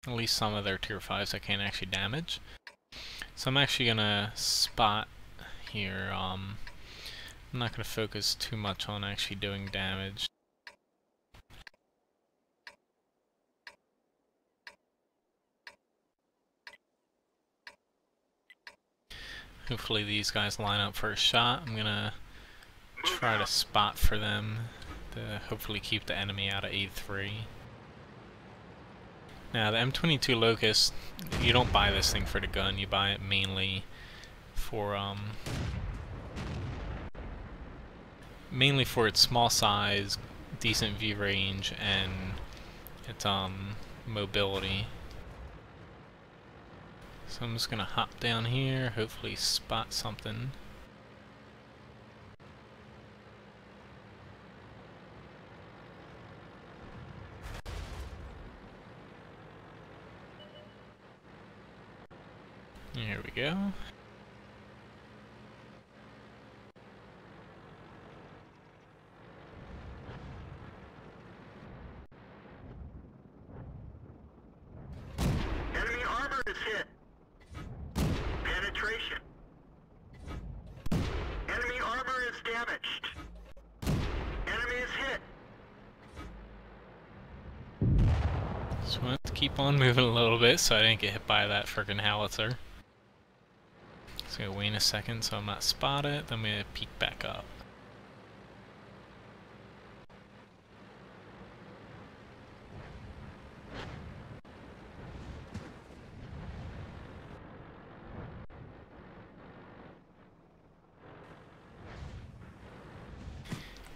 At least some of their tier 5s I can't actually damage. So I'm actually gonna spot here. I'm not gonna focus too much on actually doing damage. Hopefully these guys line up for a shot. I'm gonna try to spot for them to hopefully keep the enemy out of A3. Now the M22 Locust, you don't buy this thing for the gun, you buy it mainly for its small size, decent view range, and its mobility. So I'm just gonna hop down here, hopefully spot something. Here we go. Enemy armor is hit. Penetration. Enemy armor is damaged. Enemy is hit. Just want to keep on moving a little bit so I didn't get hit by that frickin' howitzer. Just gonna wait a second so I'm not spotted, then I'm gonna peek back up.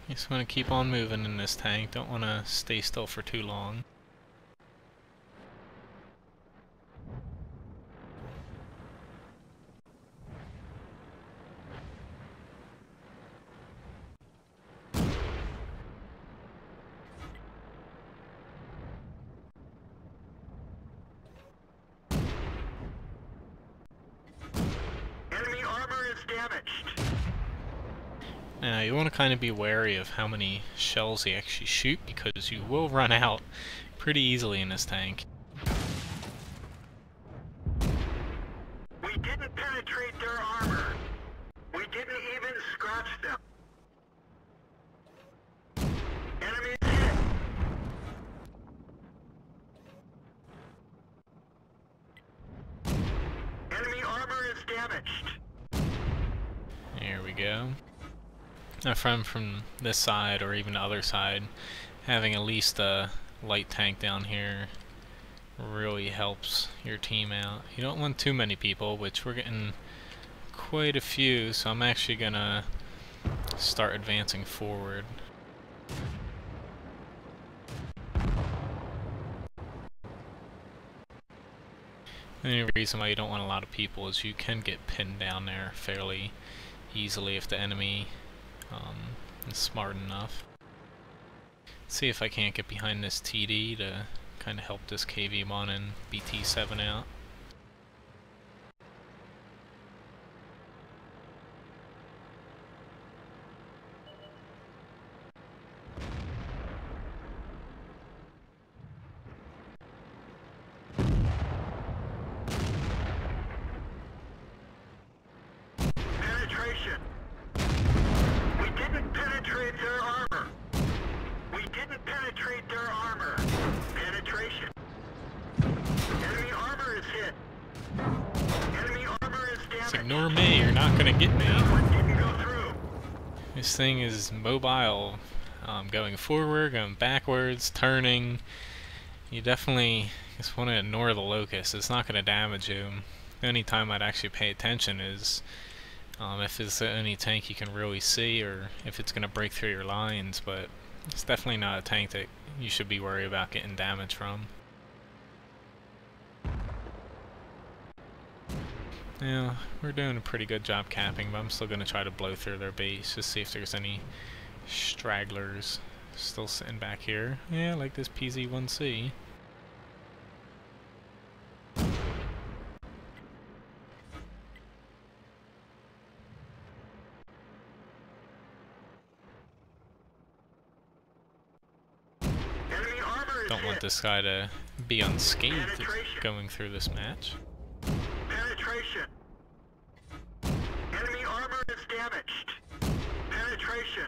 Just want to keep on moving in this tank, don't want to stay still for too long. Enemy armor is damaged. Now you want to kind of be wary of how many shells they actually shoot because you will run out pretty easily in this tank. We didn't penetrate their armor. We didn't even scratch them. Enemy is hit. Enemy armor is damaged. There we go. Now from this side or even the other side, having at least a light tank down here really helps your team out. You don't want too many people, which we're getting quite a few, so I'm actually gonna start advancing forward. The only reason why you don't want a lot of people is you can get pinned down there fairly easily if the enemy is smart enough. See if I can't get behind this TD to kind of help this KV-1 and BT-7 out. Penetration. We didn't penetrate their armor. We didn't penetrate their armor. Penetration. Enemy armor is hit. Enemy armor is damaged. Just ignore me, you're not gonna get me. That one didn't go through. This thing is mobile, going forward, going backwards, turning. You definitely just want to ignore the locust. It's not going to damage you. The only time I'd actually pay attention is if it's the only tank you can really see or if it's going to break through your lines, but it's definitely not a tank that you should be worried about getting damage from. Yeah, we're doing a pretty good job capping, but I'm still going to try to blow through their base, just see if there's any stragglers still sitting back here. Yeah, like this PZ-1C. Enemy armor Don't want hit. this guy to be unscathed Penetration. going through this match. Penetration. Enemy armor is damaged. Penetration.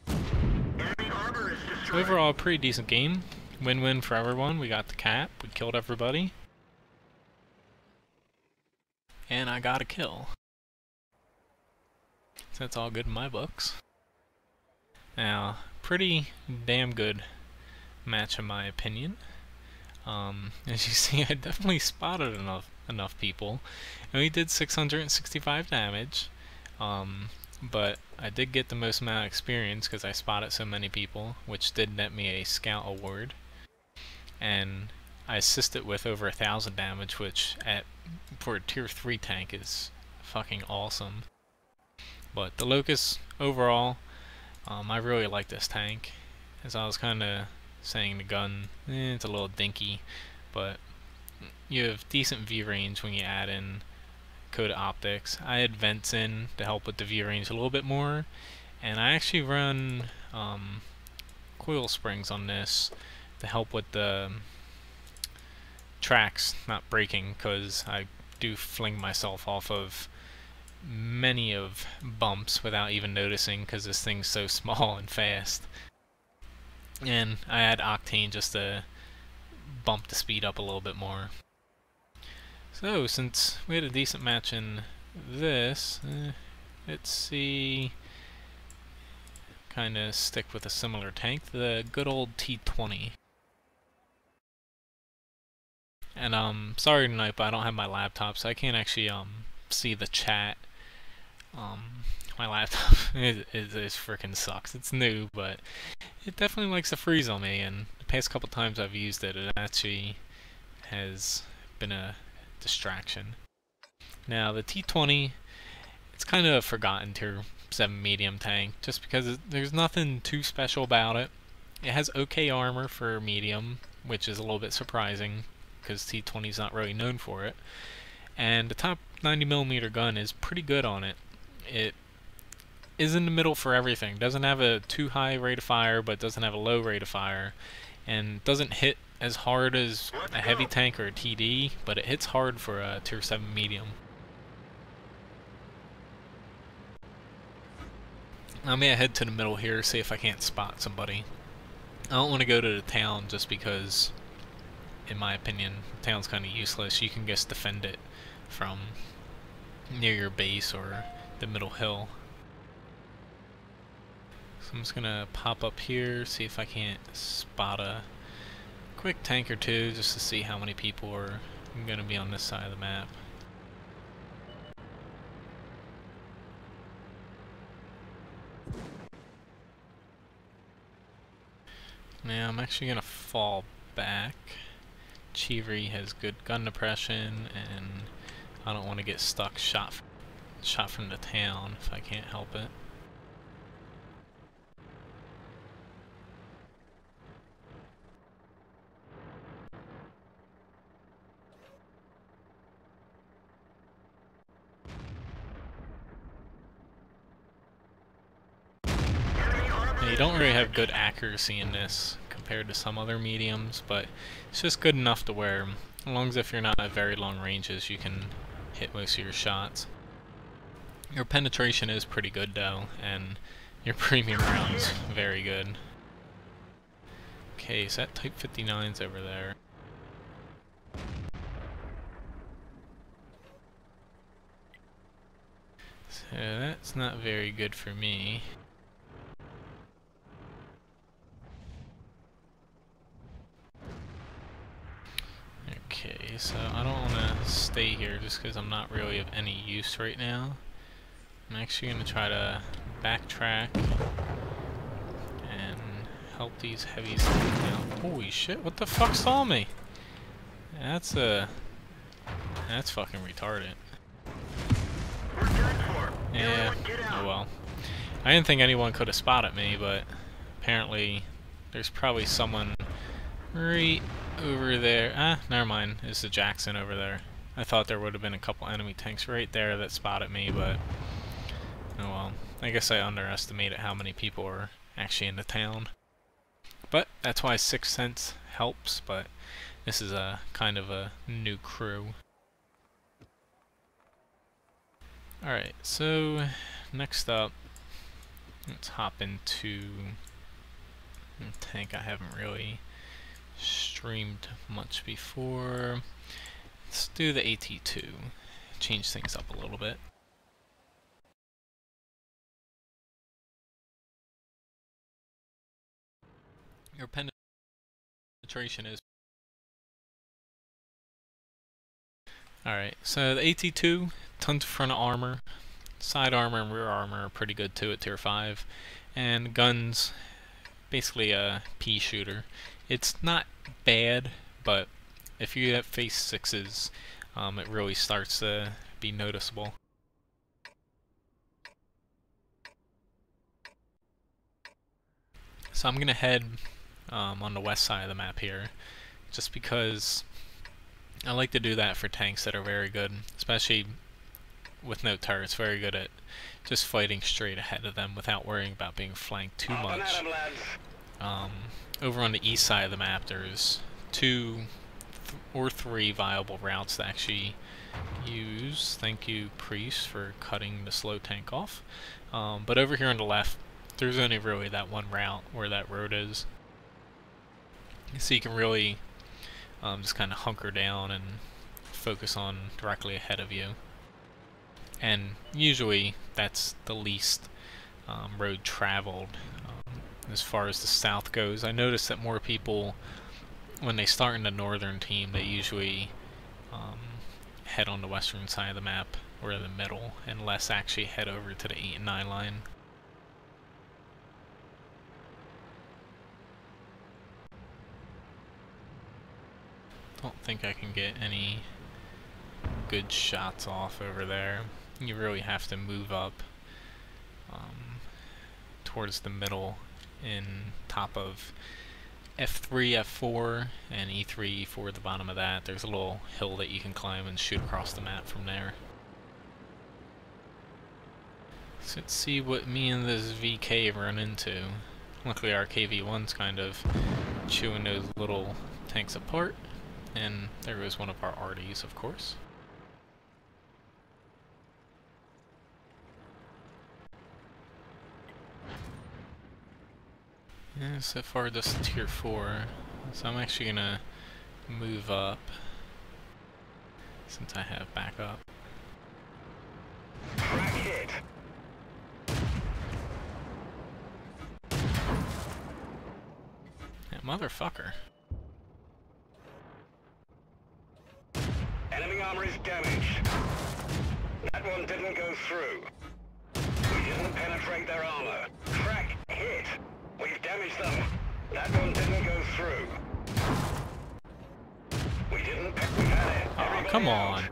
Enemy armor is So destroyed. overall, a pretty decent game. Win-win for everyone. We got the cap. We killed everybody. And I got a kill. So that's all good in my books. Now, pretty damn good match in my opinion. As you see, I definitely spotted enough people. And we did 665 damage. But I did get the most amount of experience because I spotted so many people, which did net me a scout award. And I assisted with over 1,000 damage, which for a tier 3 tank is fucking awesome. But the Locust overall, I really like this tank. As I was kind of saying, the gun, it's a little dinky, but you have decent view range when you add in code optics. I had vents in to help with the view range a little bit more, and I actually run coil springs on this to help with the tracks not breaking, because I do fling myself off of many of bumps without even noticing because this thing's so small and fast. And I add octane just to bump the speed up a little bit more. So since we had a decent match in this, let's see, kind of stick with a similar tank, the good old T20. And sorry tonight, but I don't have my laptop, so I can't actually see the chat. My laptop is freaking sucks. It's new, but it definitely likes to freeze on me, and the past couple times I've used it, it actually has been a distraction. Now the T20, it's kind of a forgotten tier 7 medium tank, just because there's nothing too special about it. It has okay armor for medium, which is a little bit surprising, because T20 is not really known for it. And the top 90mm gun is pretty good on it. It is in the middle for everything. Doesn't have a too high rate of fire, but doesn't have a low rate of fire, and doesn't hit as hard as a heavy tank or a TD, but it hits hard for a tier 7 medium. I'm gonna head to the middle here, see if I can't spot somebody. I don't want to go to the town just because, in my opinion, the town's kind of useless. You can just defend it from near your base or the middle hill. So I'm just gonna pop up here, see if I can't spot a quick tank or two, just to see how many people are gonna be on this side of the map. Now I'm actually gonna fall back. Chivery has good gun depression, and I don't want to get stuck shot from the town if I can't help it. Now, you don't really have good accuracy in this compared to some other mediums, but it's just good enough to where, as long as if you're not at very long ranges, you can hit most of your shots. Your penetration is pretty good though, and your premium round's very good. Okay, so that Type 59's over there. So that's not very good for me. Okay, so I don't want to stay here just because I'm not really of any use right now. I'm actually going to try to backtrack and help these heavies down. Holy shit, what the fuck saw me? That's fucking retarded. Yeah, oh well. I didn't think anyone could have spotted me, but apparently there's probably someone right over there. Ah, never mind. It's the Jackson over there. I thought there would have been a couple enemy tanks right there that spotted me, but oh well. I guess I underestimated how many people were actually in the town. But that's why 6th Sense helps, but this is a kind of a new crew. Alright, so next up, let's hop into a tank I haven't really streamed much before. Let's do the AT2, change things up a little bit. Your penetration is... Alright, so the AT2, tons of front armor, side armor and rear armor are pretty good too at tier 5, and guns, basically a pea shooter. It's not bad, but if you have face 6s, it really starts to be noticeable. So I'm going to head on the west side of the map here, just because I like to do that for tanks that are very good, especially with no turrets, very good at just fighting straight ahead of them without worrying about being flanked too much. Over on the east side of the map, there's 2 or 3 viable routes to actually use. Thank you, Priest, for cutting the slow tank off. But over here on the left, there's only really that one route where that road is. So you can really just kind of hunker down and focus on directly ahead of you. And usually that's the least road traveled as far as the south goes. I noticed that more people, when they start in the northern team, they usually head on the western side of the map or in the middle, and less actually head over to the 8 and 9 line. Don't think I can get any good shots off over there. You really have to move up towards the middle in top of F3, F4, and E3, E4 at the bottom of that. There's a little hill that you can climb and shoot across the map from there. So let's see what me and this VK run into. Luckily our KV-1's kind of chewing those little tanks apart. And there goes one of our RDs, of course. Yeah, so far this is tier 4, so I'm actually gonna move up since I have backup. Crack hit. That motherfucker. Enemy armor is damaged. That one didn't go through. We didn't penetrate their armor. Crack hit. We've damaged them. That one didn't go through. We didn't. We had it. Oh, come on.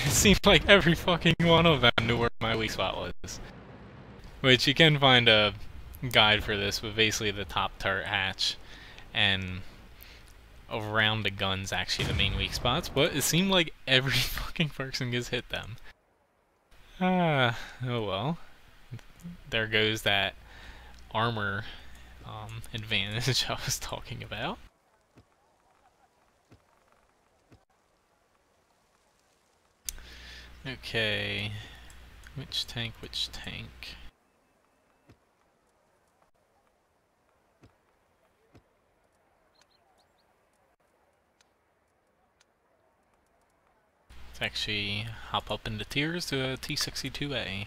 It seems like every fucking one of them knew where my weak spot was. Which you can find a guide for this, but basically the top turret hatch and around the guns actually the main weak spots, but it seemed like every fucking person gets hit them. Oh well. There goes that armor advantage I was talking about. Okay, which tank, which tank? Let's actually hop up into tiers to a T62A.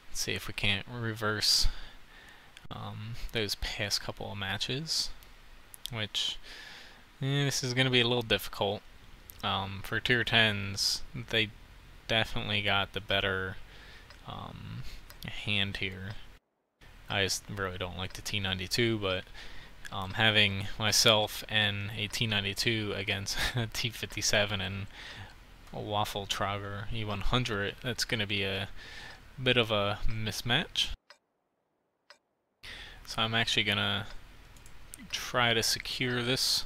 Let's see if we can't reverse those past couple of matches, which this is going to be a little difficult. For tier 10s, they definitely got the better hand here. I just really don't like the T92, but having myself and a T92 against a T57 and a Waffle Trogger E100, that's going to be a bit of a mismatch. So I'm actually gonna try to secure this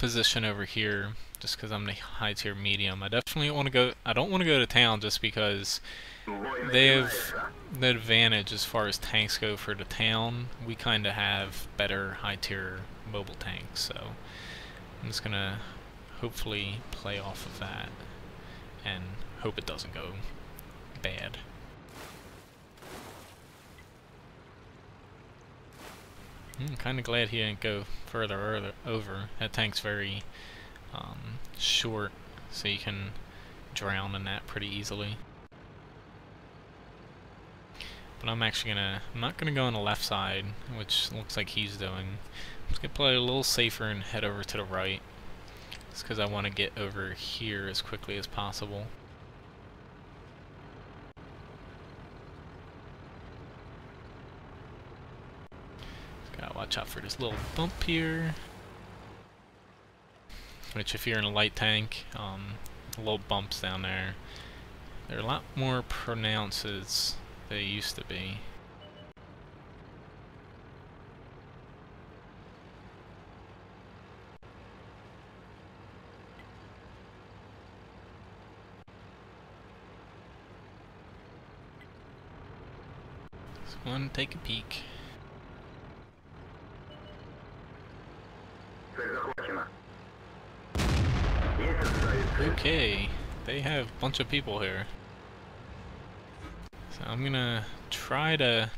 position over here just because I'm the high tier medium. I definitely want to go. I don't want to go to town just because they have the advantage as far as tanks go for the town. We kind of have better high tier mobile tanks, so I'm just gonna hopefully play off of that and hope it doesn't go bad. I'm kind of glad he didn't go further over. That tank's very short, so you can drown in that pretty easily. But I'm not gonna go on the left side, which looks like he's doing. I'm just gonna play a little safer and head over to the right, just because I want to get over here as quickly as possible. Gotta watch out for this little bump here. Which, if you're in a light tank, the little bumps down there, they're a lot more pronounced as they used to be. Just want to take a peek. Okay, they have a bunch of people here. So I'm gonna try to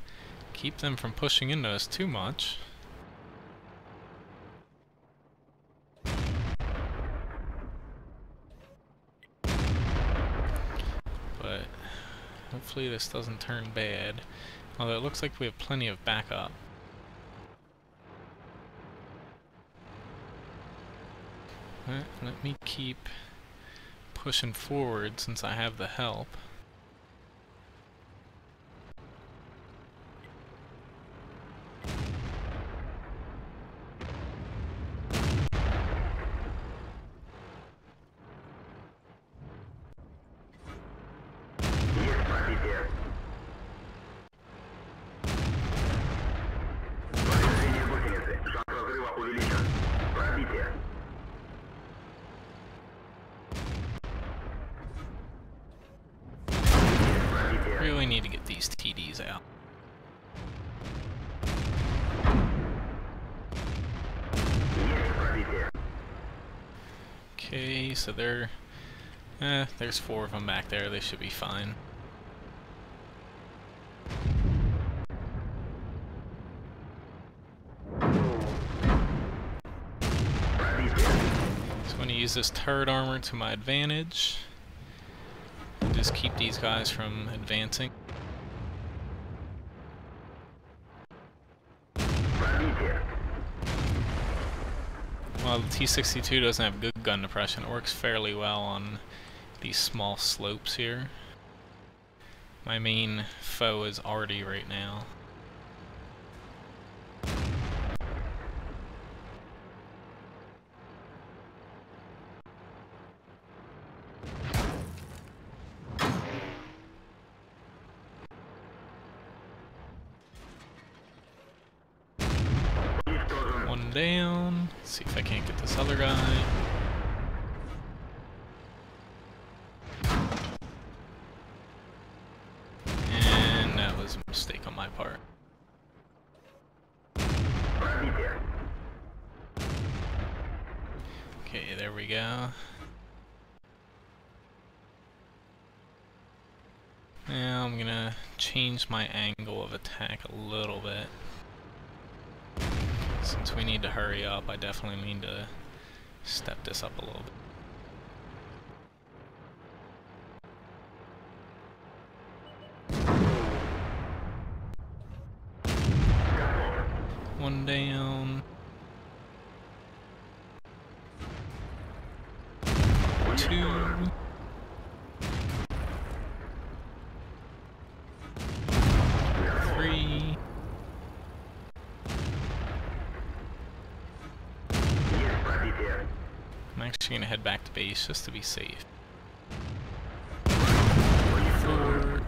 keep them from pushing into us too much. But hopefully this doesn't turn bad. Although it looks like we have plenty of backup. Let me keep pushing forward since I have the help. Really need to get these TDs out. Okay, so there's 4 of them back there. They should be fine. So I'm going to use this turret armor to my advantage. Just keep these guys from advancing. While the T-62 doesn't have good gun depression, it works fairly well on these small slopes here. My main foe is Artie right now. One down. Let's see if I can't get this other guy. And that was a mistake on my part. Okay, there we go. Now I'm gonna change my angle of attack a little bit. Since we need to hurry up, I definitely need to step this up a little bit. One down. 2. 3. I'm actually gonna head back to base just to be safe. 4.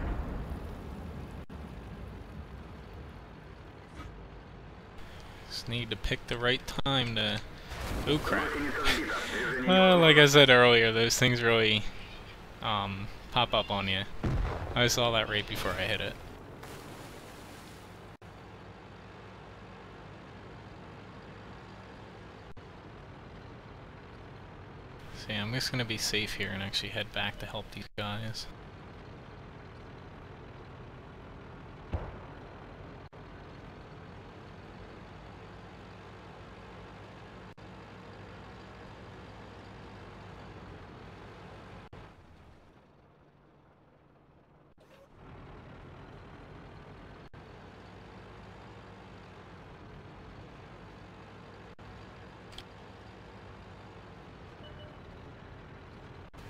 Just need to pick the right time to Oh crap. Well, like I said earlier, those things really pop up on you. I saw that right before I hit it. So yeah, I'm just gonna be safe here and actually head back to help these guys.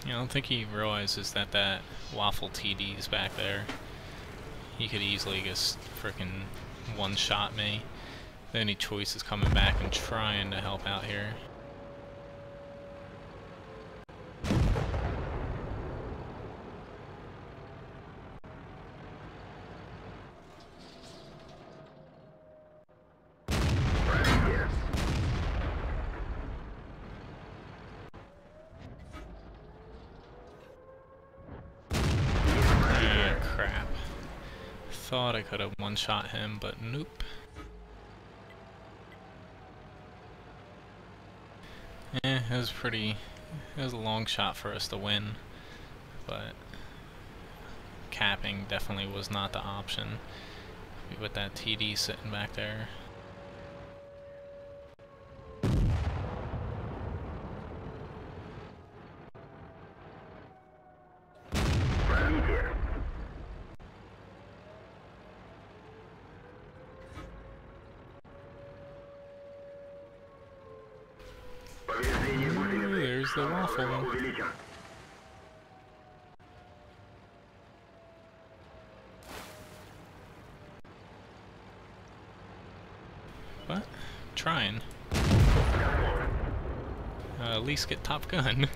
I don't think he realizes that that waffle TD is back there. He could easily just frickin' one-shot me. The only choice is coming back and trying to help out here. Crap. Thought I could have one-shot him, but nope. It was a long shot for us to win, but capping definitely was not the option with that TD sitting back there. Ooh, there's the waffle. What? Trying. At least get Top Gun.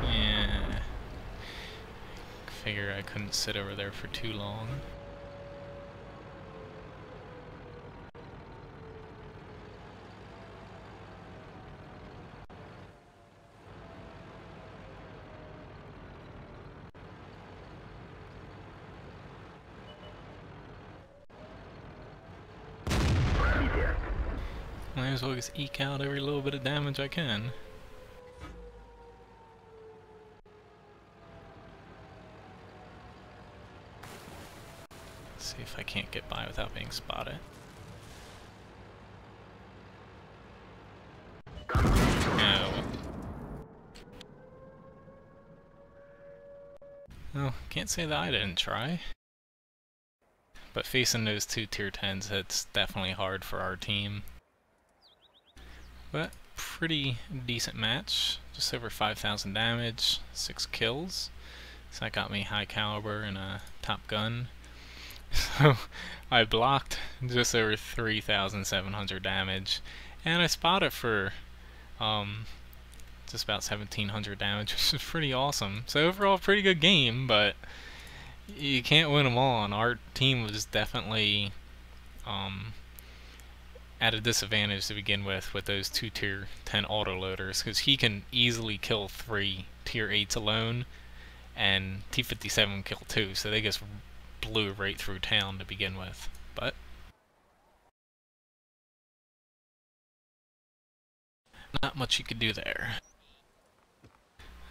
Yeah. Figure I couldn't sit over there for too long. Might as well just eke out every little bit of damage I can. See if I can't get by without being spotted. No. Well, can't say that I didn't try. But facing those two tier 10s, it's definitely hard for our team. But pretty decent match. Just over 5,000 damage, 6 kills. So that got me high caliber and a Top Gun. So I blocked just over 3,700 damage, and I spotted for just about 1,700 damage, which is pretty awesome. So overall, pretty good game, but you can't win them all. And our team was definitely at a disadvantage to begin with those two tier 10 autoloaders, because he can easily kill 3 tier 8s alone, and T-57 kill 2, so they just blew right through town to begin with. But not much you could do there.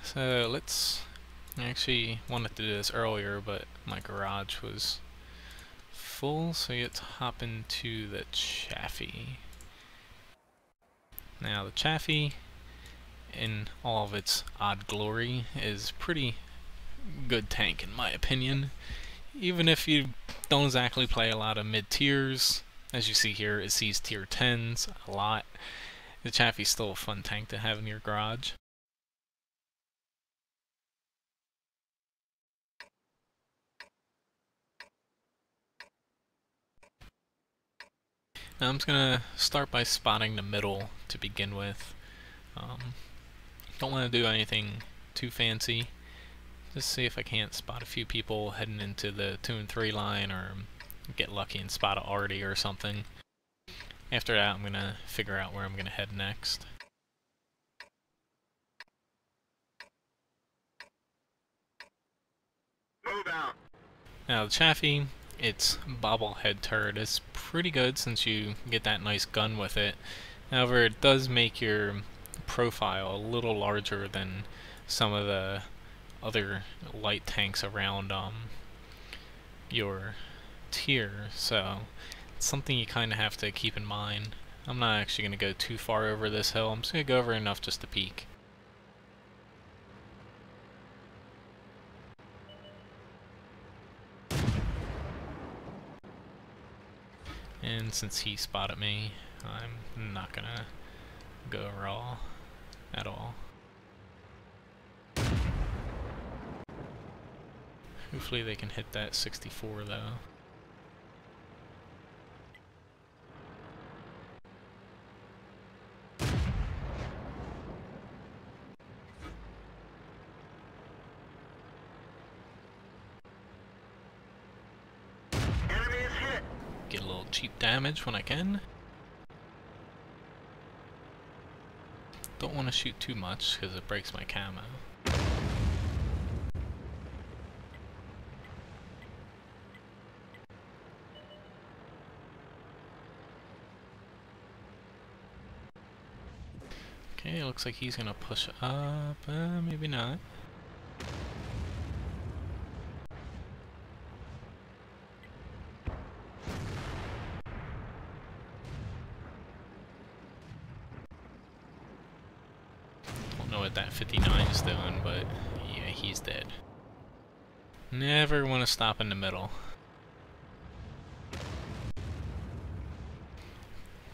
So let's... I actually wanted to do this earlier, but my garage was full, so let's hop into the Chaffee. Now the Chaffee, in all of its odd glory, is pretty good tank in my opinion. Even if you don't exactly play a lot of mid-tiers, as you see here, it sees tier 10s a lot. The Chaffee's still a fun tank to have in your garage. Now I'm just gonna start by spotting the middle to begin with. Don't want to do anything too fancy. Just see if I can't spot a few people heading into the 2 and 3 line, or get lucky and spot a arty or something. After that, I'm gonna figure out where I'm gonna head next. Move out. Now the Chaffee, its bobblehead turret is pretty good since you get that nice gun with it. However, it does make your profile a little larger than some of the other light tanks around your tier, so it's something you kind of have to keep in mind. I'm not actually going to go too far over this hill. I'm just going to go over enough just to peek. And since he spotted me, I'm not going to go raw at all. Hopefully they can hit that 64 though. Enemy is hit. Get a little cheap damage when I can. Don't want to shoot too much because it breaks my camo. Okay, it looks like he's gonna push up, maybe not. Don't know what that 59 is doing, but yeah, he's dead. Never want to stop in the middle.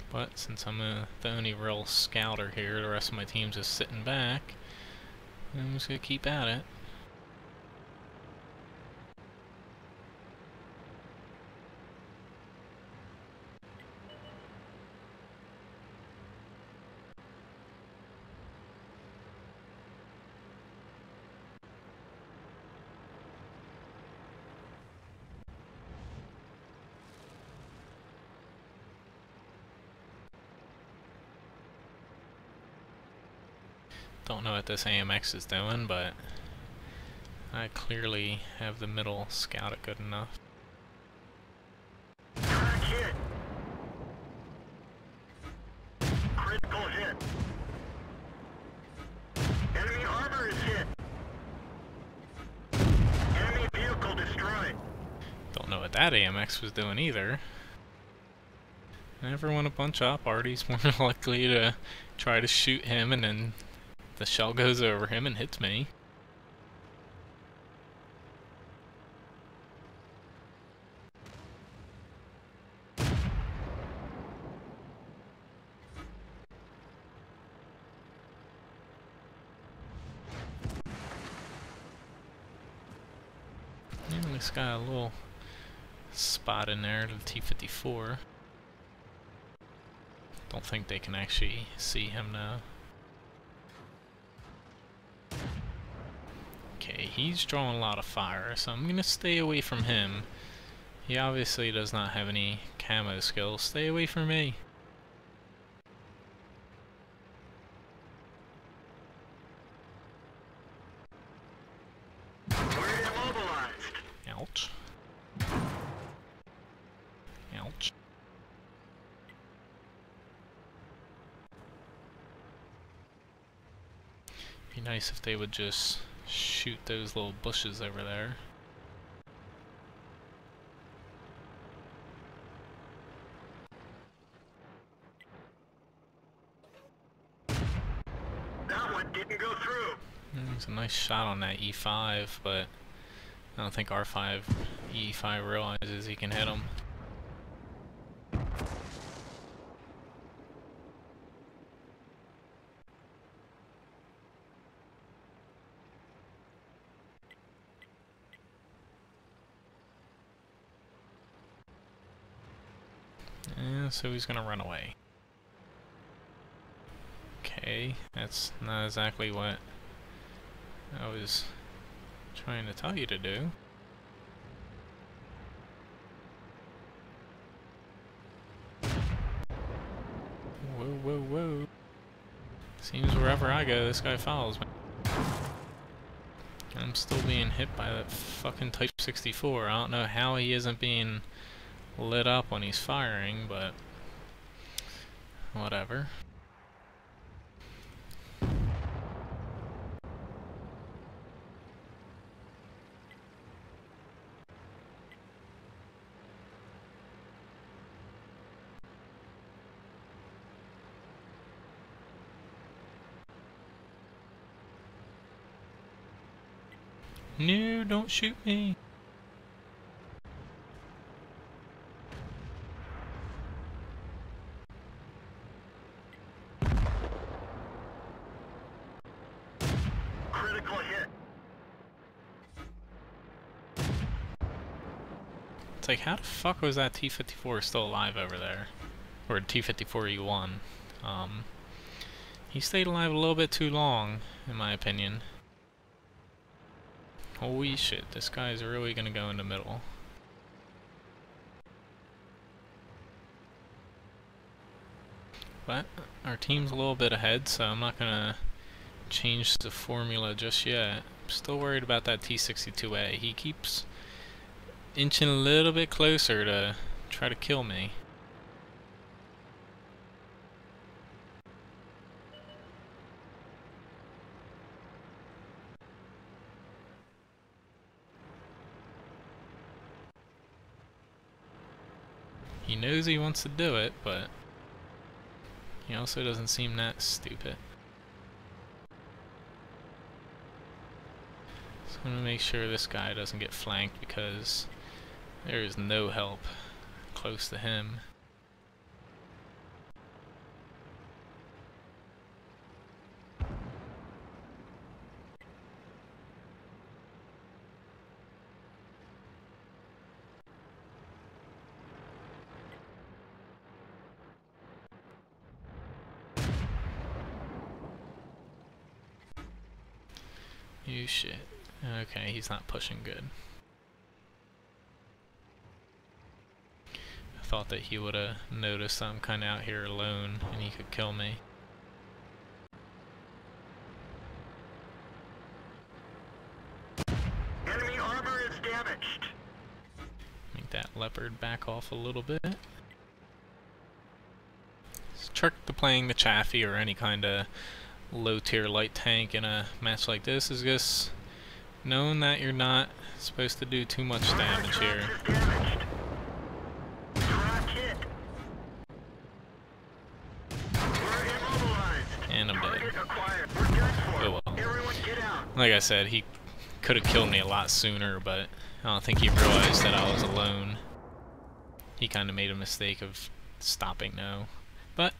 But since I'm the only real scouter here, the rest of my team's just sitting back. I'm just gonna keep at it. Don't know what this AMX is doing, but I clearly have the middle scouted good enough. Crack hit. Critical hit. Enemy armor is hit. Enemy vehicle destroyed. Don't know what that AMX was doing either. I never want to bunch up. Artie's more likely to try to shoot him, and then the shell goes over him and hits me. Yeah, this got a little spot in there to the T-54. Don't think they can actually see him now. Okay, he's drawing a lot of fire, so I'm gonna stay away from him. He obviously does not have any camo skills. Stay away from me. We're immobilized. Ouch. Ouch. Be nice if they would just shoot those little bushes over there. That one didn't go through. There's a nice shot on that E5, but I don't think R5 E5 realizes he can hit him. And so he's gonna run away. Okay, that's not exactly what I was trying to tell you to do. Whoa, whoa, whoa. Seems wherever I go, this guy follows me. I'm still being hit by that fucking Type 64. I don't know how he isn't being lit up when he's firing, but whatever. No, don't shoot me. Critical hit. It's like, how the fuck was that T-54 still alive over there? Or T-54E1. He stayed alive a little bit too long, in my opinion. Holy shit, this guy's really gonna go in the middle. But our team's a little bit ahead, so I'm not gonna change the formula just yet. I'm still worried about that T-62A. He keeps inching a little bit closer to try to kill me. He knows he wants to do it, but he also doesn't seem that stupid. So I'm gonna make sure this guy doesn't get flanked because there is no help close to him. You shit. Okay, he's not pushing good. I thought that he would have noticed I'm kind of out here alone and he could kill me. Enemy armor is damaged. Make that Leopard back off a little bit. It's a trick to playing the Chaffee or any kind of low tier light tank in a match like this is just knowing that you're not supposed to do too much damage here. And I'm dead. Oh well. Like I said, he could have killed me a lot sooner, but I don't think he realized that I was alone. He kind of made a mistake of stopping though. But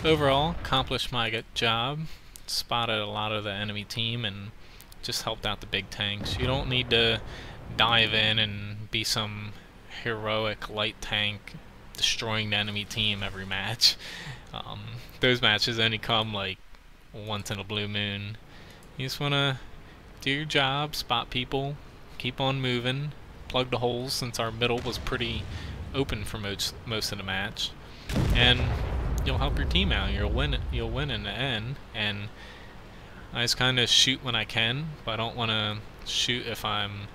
overall, accomplished my job, spotted a lot of the enemy team, and just helped out the big tanks. You don't need to dive in and be some heroic light tank destroying the enemy team every match. Those matches only come like once in a blue moon. You just want to do your job, spot people, keep on moving, plug the holes since our middle was pretty open for most of the match, and you'll help your team out. You'll win in the end. And I just kind of shoot when I can, but I don't want to shoot if I'm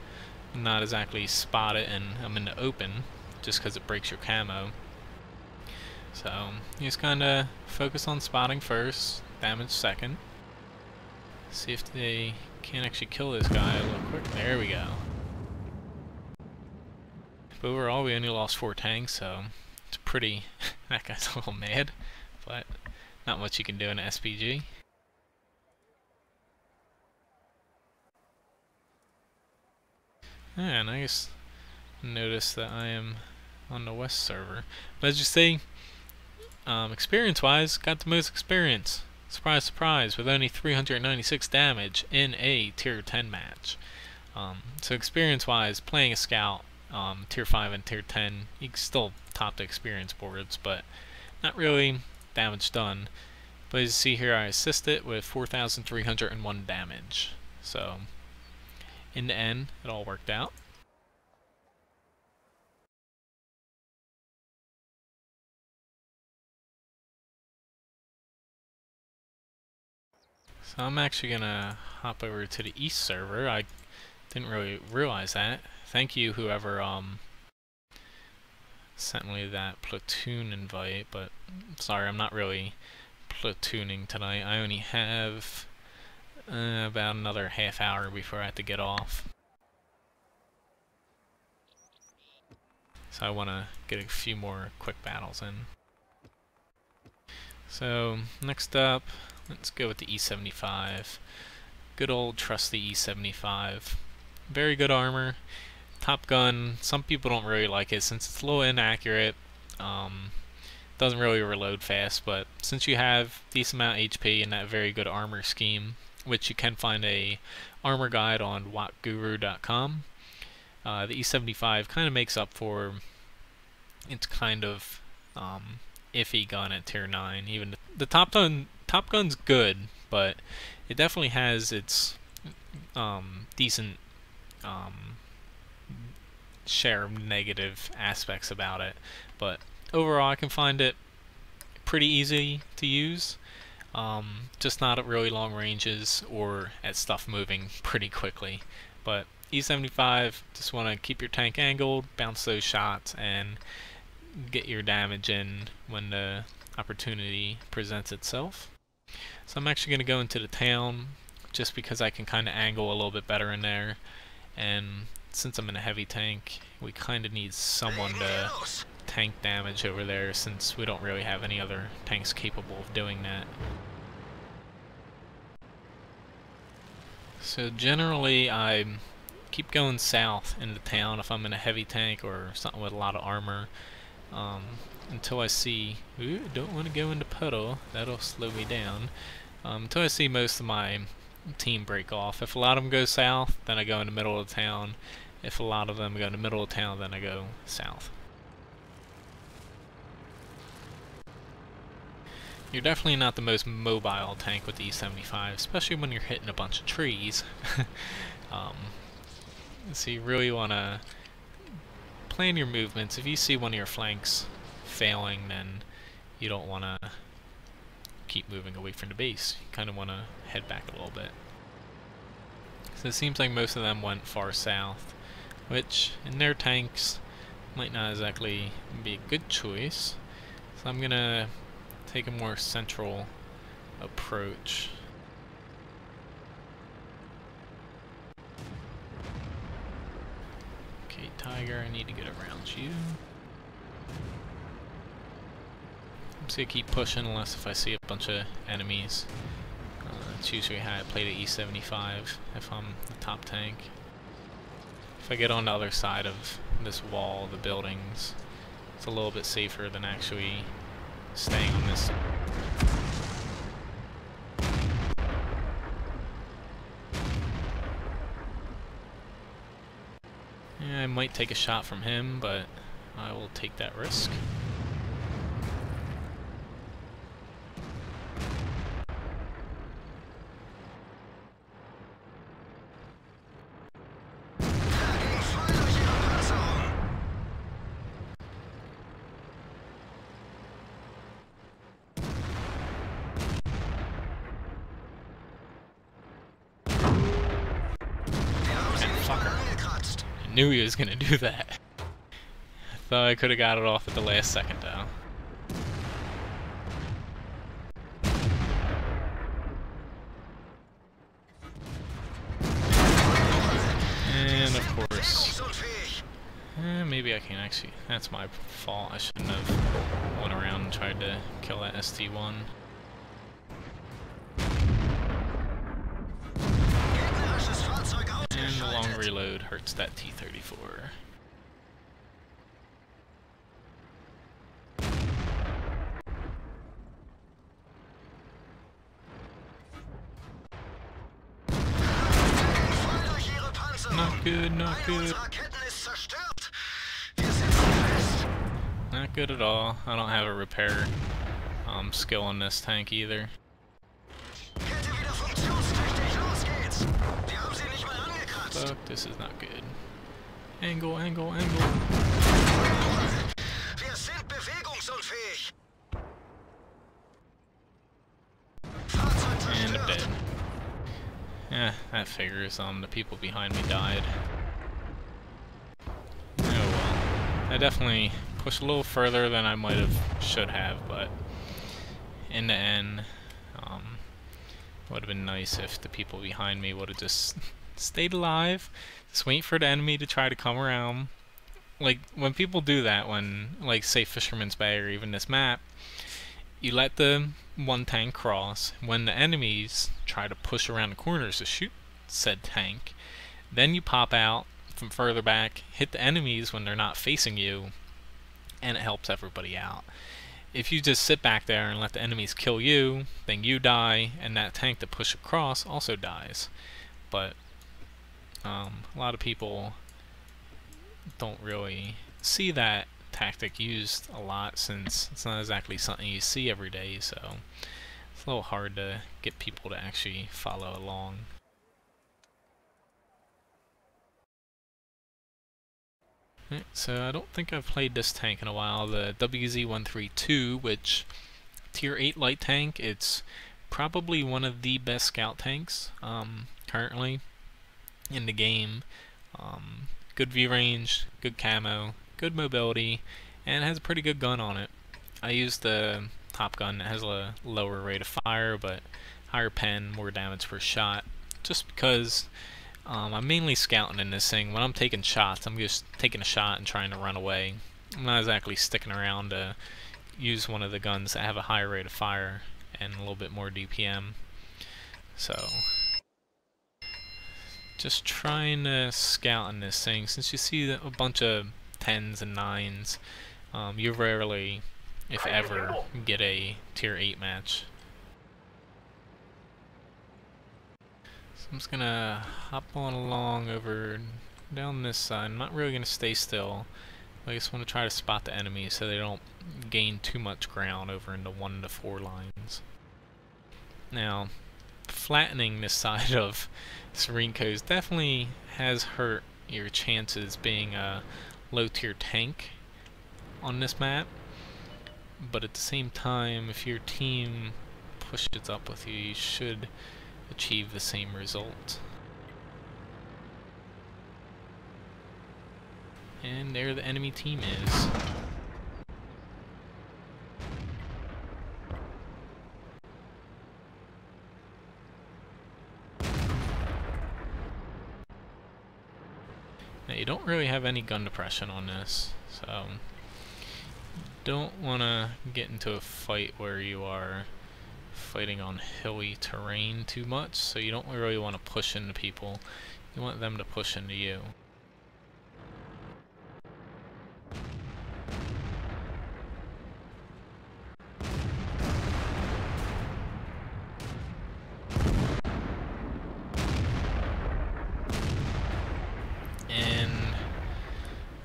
not exactly spotted and I'm in the open, just because it breaks your camo. So you just kind of focus on spotting first, damage second. See if they can actually kill this guy a little quick. There we go. But overall, we only lost 4 tanks, so it's pretty. That guy's a little mad, but not much you can do in an SPG. And I just noticed that I am on the West server. But as you see, experience-wise, got the most experience. Surprise, surprise, with only 396 damage in a Tier 10 match. So experience-wise, playing a scout, Tier 5 and Tier 10, you can still top the experience boards, but not really damage done. But as you see here, I assist it with 4,301 damage. So in the end, it all worked out. So I'm actually gonna hop over to the East server. I didn't really realize that. Thank you whoever sent me that platoon invite, but sorry, I'm not really platooning tonight. I only have about another half hour before I have to get off. So I want to get a few more quick battles in. So next up, let's go with the E75. Good old trusty E75. Very good armor. Top gun, some people don't really like it since it's a little inaccurate. Doesn't really reload fast, but since you have decent amount of HP and that very good armor scheme, which you can find a armor guide on wattguru.com, the E75 kind of makes up for its kind of iffy gun at tier 9. Even the Top Gun's good, but it definitely has its decent share of negative aspects about it. But overall, I can find it pretty easy to use. Just not at really long ranges or at stuff moving pretty quickly. But E75, just want to keep your tank angled, bounce those shots, and get your damage in when the opportunity presents itself. So I'm actually going to go into the town just because I can kind of angle a little bit better in there, and since I'm in a heavy tank, we kind of need someone to tank damage over there since we don't really have any other tanks capable of doing that. So generally I keep going south into town if I'm in a heavy tank or something with a lot of armor, until I see, ooh, don't want to go into puddle, that'll slow me down, until I see most of my team break off. If a lot of them go south, then I go in the middle of the town. If a lot of them go in the middle of town, then I go south. You're definitely not the most mobile tank with the E75, especially when you're hitting a bunch of trees. So you really want to plan your movements. If you see one of your flanks failing, then you don't want to keep moving away from the base. You kind of want to head back a little bit. So it seems like most of them went far south, which in their tanks might not exactly be a good choice. So I'm gonna take a more central approach. Okay, Tiger, I need to get around you. I'm just gonna keep pushing unless if I see a bunch of enemies. That's usually how I play the E75 if I'm the top tank. If I get on the other side of this wall, the buildings, it's a little bit safer than actually staying on this. Yeah, I might take a shot from him, but I will take that risk. Knew he was gonna do that. I thought I could have got it off at the last second though. And of course, maybe I can actually, that's my fault. I shouldn't have went around and tried to kill that ST-1. And the long reload hurts that T-34. Not good, not good. Not good at all. I don't have a repair skill on this tank either. Fuck, this is not good. Angle, angle, angle. And I'm dead. Yeah, that figures. The people behind me died. Oh well. I definitely pushed a little further than I might have should have, but in the end, would have been nice if the people behind me would have just stayed alive. Just wait for the enemy to try to come around. Like, when people do that, when, like, say Fisherman's Bay or even this map, you let the one tank cross. When the enemies try to push around the corners to shoot said tank, then you pop out from further back, hit the enemies when they're not facing you, and it helps everybody out. If you just sit back there and let the enemies kill you, then you die, and that tank that pushed across also dies. But a lot of people don't really see that tactic used a lot, since it's not exactly something you see every day, so it's a little hard to get people to actually follow along. Right, so I don't think I've played this tank in a while, the WZ-132, which tier 8 light tank. It's probably one of the best scout tanks currently in the game. Good view range, good camo, good mobility, and it has a pretty good gun on it. I used the top gun that has a lower rate of fire, but higher pen, more damage per shot, just because I'm mainly scouting in this thing. When I'm taking shots, I'm just taking a shot and trying to run away. I'm not exactly sticking around to use one of the guns that have a higher rate of fire and a little bit more DPM. So just trying to scout in this thing. Since you see a bunch of 10s and 9s, you rarely, if ever, get a tier 8 match. So I'm just gonna hop on along over down this side. I'm not really gonna stay still. I just want to try to spot the enemies so they don't gain too much ground over into 1 to 4 lines. Now, flattening this side of Serene Coast definitely has hurt your chances being a low tier tank on this map, but at the same time, if your team pushes up with you, you should achieve the same result. And there the enemy team is. Now you don't really have any gun depression on this, so don't want to get into a fight where you are fighting on hilly terrain too much, so you don't really want to push into people. You want them to push into you.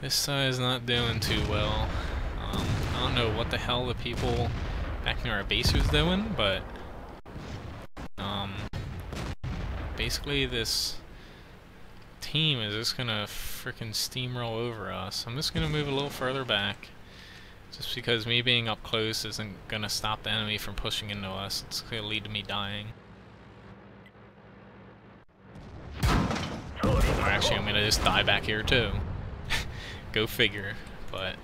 This side is not doing too well. I don't know what the hell the people back near our base was doing, but basically this team is just gonna frickin' steamroll over us. I'm just gonna move a little further back, just because me being up close isn't gonna stop the enemy from pushing into us. It's gonna lead to me dying. Or actually, I'm gonna just die back here too. Go figure. But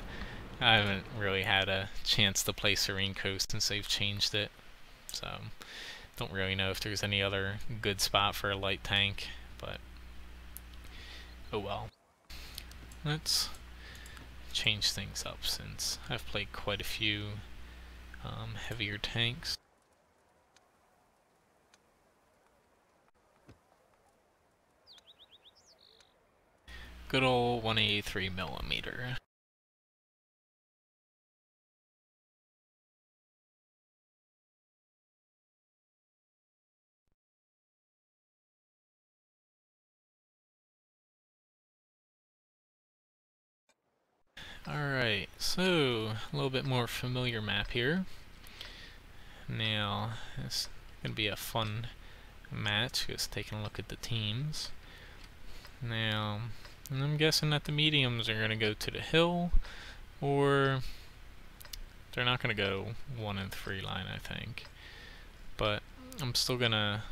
I haven't really had a chance to play Serene Coast since they've changed it, so don't really know if there's any other good spot for a light tank, but oh well. Let's change things up since I've played quite a few heavier tanks. Good old 183mm. Alright, so a little bit more familiar map here. Now, it's going to be a fun match, just taking a look at the teams. Now, I'm guessing that the mediums are going to go to the hill, or they're not going to go 1 and 3 line, I think. But I'm just going to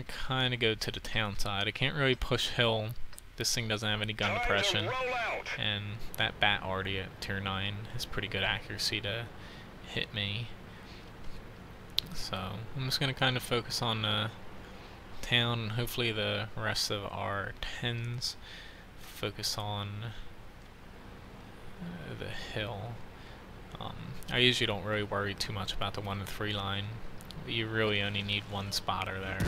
kind of go to the town side. I can't really push hill. This thing doesn't have any gun depression, and that bat already at tier 9 has pretty good accuracy to hit me. So I'm just going to kind of focus on the town, and hopefully the rest of our 10s focus on the hill. I usually don't really worry too much about the 1 and 3 line. You really only need one spotter there.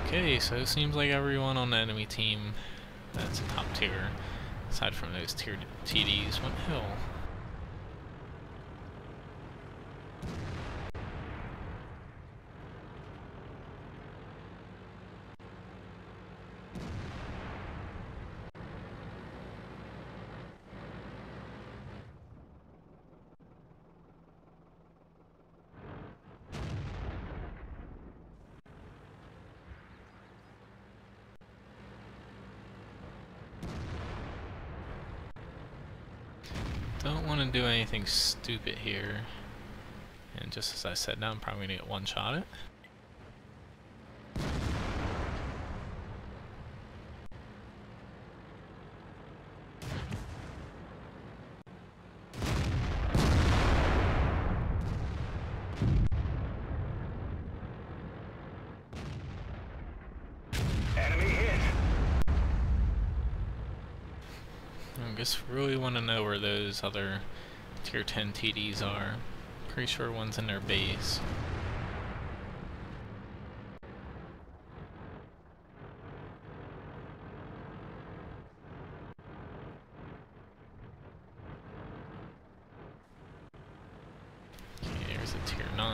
Okay, so it seems like everyone on the enemy team that's a top tier, aside from those tier TDs, went hill. Don't want to do anything stupid here. And just as I said, now I'm probably going to get one shot it. Enemy hit. I just really want to know where those other tier 10 TDs are. Pretty sure one's in their base. Okay, here's a tier 9.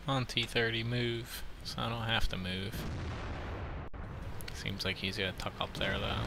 On T30, move, so I don't have to move. Seems like he's gonna tuck up there though.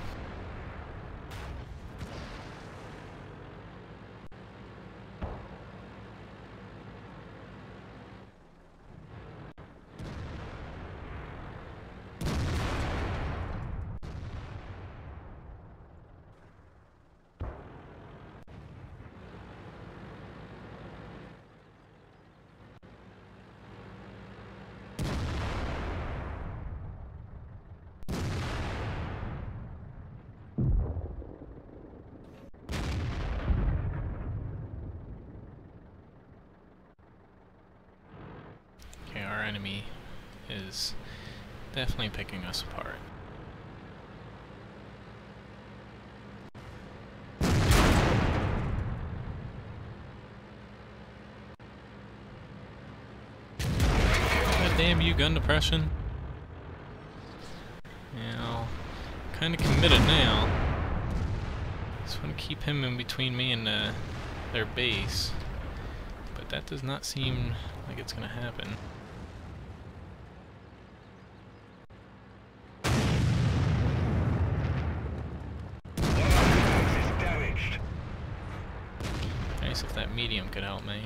Our enemy is definitely picking us apart. God damn you, gun depression. Now, kind of committed now. Just want to keep him in between me and their base, but that does not seem like it's going to happen. Nice if that medium could help me.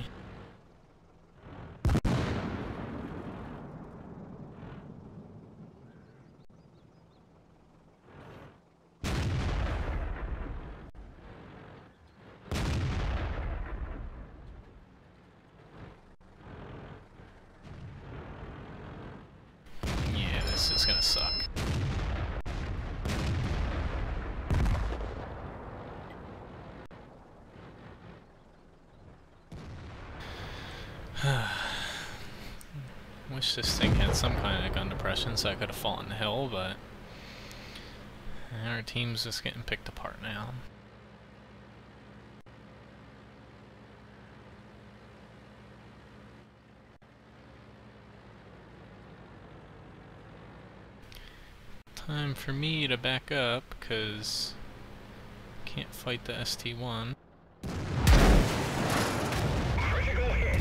Yeah, this is gonna suck. Wish this thing had some kind of gun depression so I could have fallen the hill, but our team's just getting picked apart now. Time for me to back up, because can't fight the ST-1.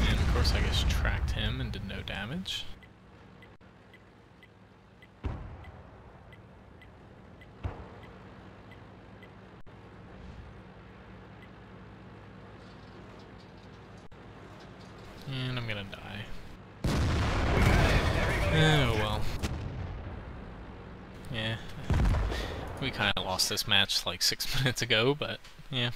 And of course I just tracked him and did no damage. And I'm gonna die. Oh well. Yeah. We kinda lost this match like 6 minutes ago, but yeah.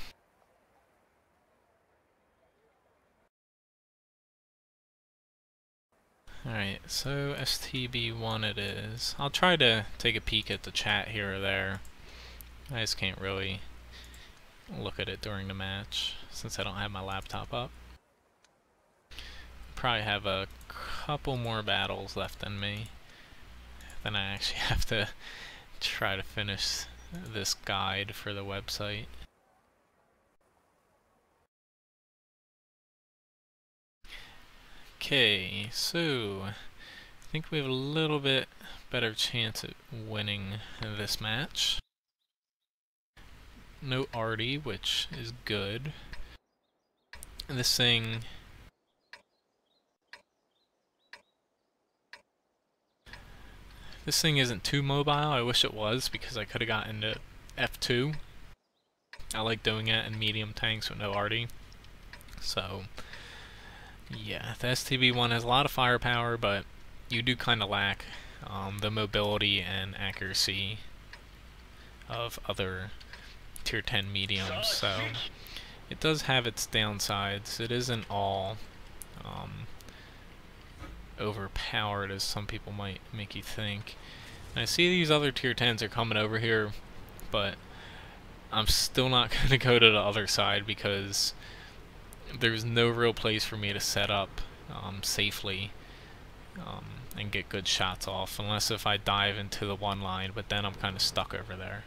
Alright, so STB1 it is. I'll try to take a peek at the chat here or there. I just can't really look at it during the match since I don't have my laptop up. Probably have a couple more battles left in me. Then I actually have to try to finish this guide for the website. Okay, so I think we have a little bit better chance at winning this match. No arty, which is good. This thing isn't too mobile. I wish it was, because I could have gotten to F2. I like doing it in medium tanks with no arty. So yeah, the STB1 has a lot of firepower, but you do kind of lack the mobility and accuracy of other tier 10 mediums, so it does have its downsides. It isn't all overpowered as some people might make you think. And I see these other tier 10s are coming over here, but I'm still not going to go to the other side because there's no real place for me to set up safely and get good shots off, unless if I dive into the one line, but then I'm kind of stuck over there.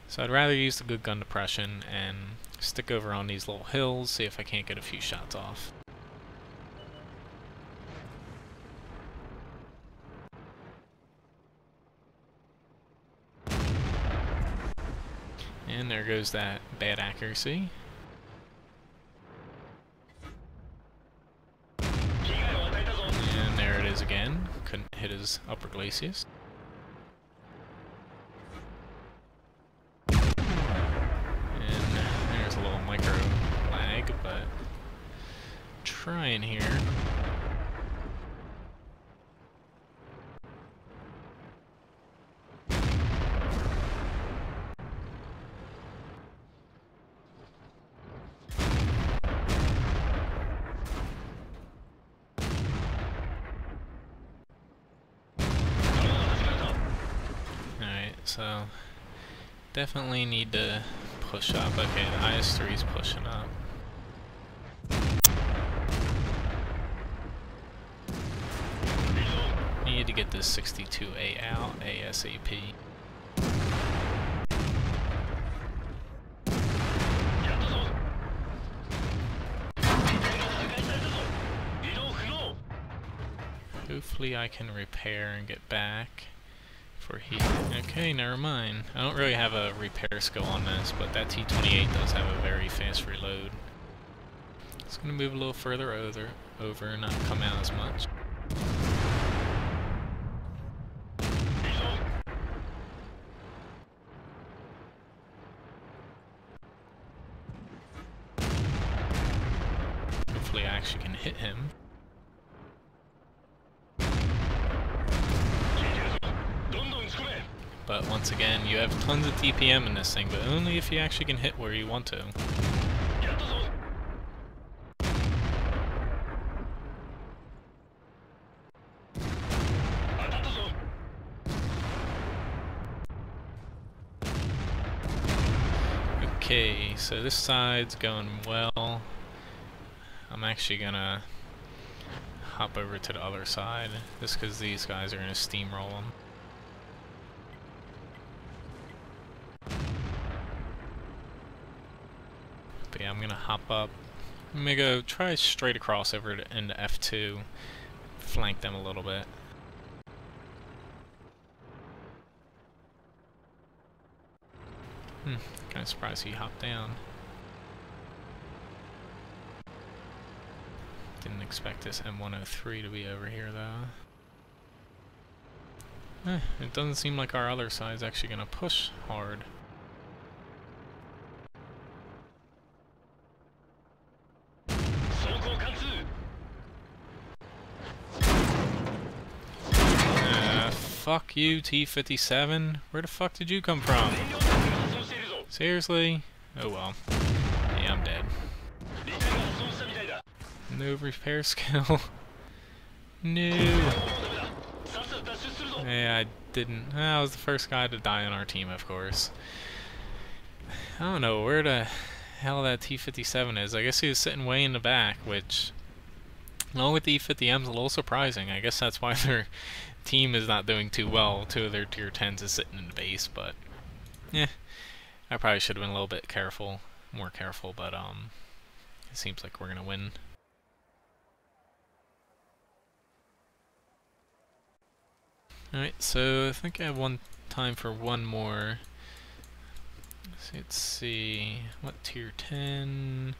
So I'd rather use the good gun depression and stick over on these little hills, see if I can't get a few shots off. And there goes that bad accuracy. And there it is again. Couldn't hit his upper glacis. And there's a little micro lag, but trying here. So definitely need to push up. Okay, the IS-3 is pushing up. Need to get this 62A out ASAP. Hopefully I can repair and get back for heat. Okay, never mind. I don't really have a repair skill on this, but that T-28 does have a very fast reload. It's gonna move a little further over and not come out as much. Hopefully I actually can hit him. But once again, you have tons of TPM in this thing, but only if you actually can hit where you want to. Okay, so this side's going well. I'm actually gonna hop over to the other side, just because these guys are going to steamroll them. But yeah, I'm going to hop up. I'm going to go try straight across over to, into F2, flank them a little bit. Kind of surprised he hopped down. Didn't expect this M103 to be over here though. It doesn't seem like our other side's actually gonna push hard. Fuck you, T-57. Where the fuck did you come from? Seriously? Oh well. Yeah, I'm dead. No repair skill. No. Yeah, I didn't. I was the first guy to die on our team, of course. I don't know where the hell that T-57 is. I guess he was sitting way in the back, which, along with the E-50M, is a little surprising. I guess that's why their team is not doing too well. Two of their tier 10s is sitting in the base, but yeah, I probably should have been a little bit more careful, but it seems like we're gonna win. Alright, so I think I have time for one more. So let's see, what tier 10?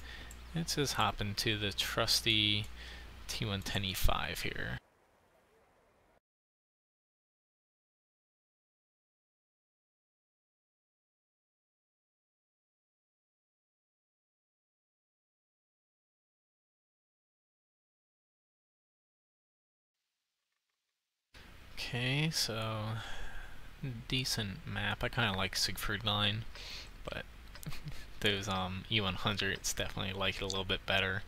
It says hop into the trusty T110E5 here. Okay, so decent map. I kind of like Siegfried Line, but those E100s definitely like it a little bit better.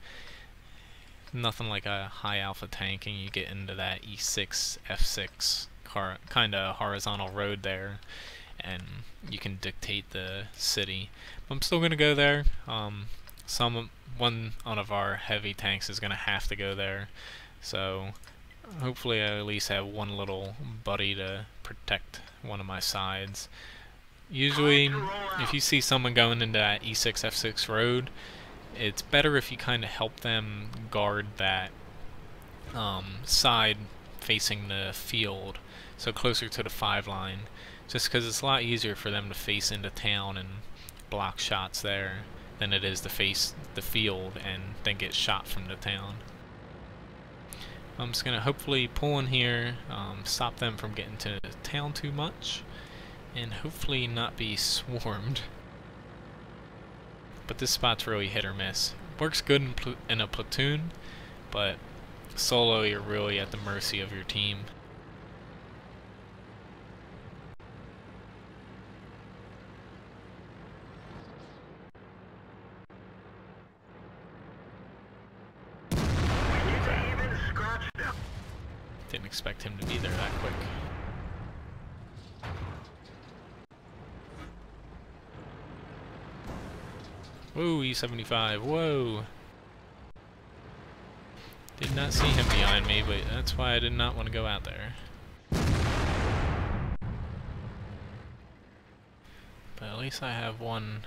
Nothing like a high alpha tanking. You get into that E6, F6 kind of horizontal road there, and you can dictate the city. But I'm still gonna go there. One of our heavy tanks is gonna have to go there, so hopefully I at least have one little buddy to protect one of my sides. Usually, if you see someone going into that E6, F6 road, it's better if you kind of help them guard that side facing the field, so closer to the 5 line, just because it's a lot easier for them to face into town and block shots there than it is to face the field and then get shot from the town. I'm just going to hopefully pull in here, stop them from getting to town too much, and hopefully not be swarmed. But this spot's really hit or miss. Works good in a platoon, but solo you're really at the mercy of your team. Didn't expect him to be there that quick. Whoa, E75, whoa! Did not see him behind me, but that's why I did not want to go out there. But at least I have one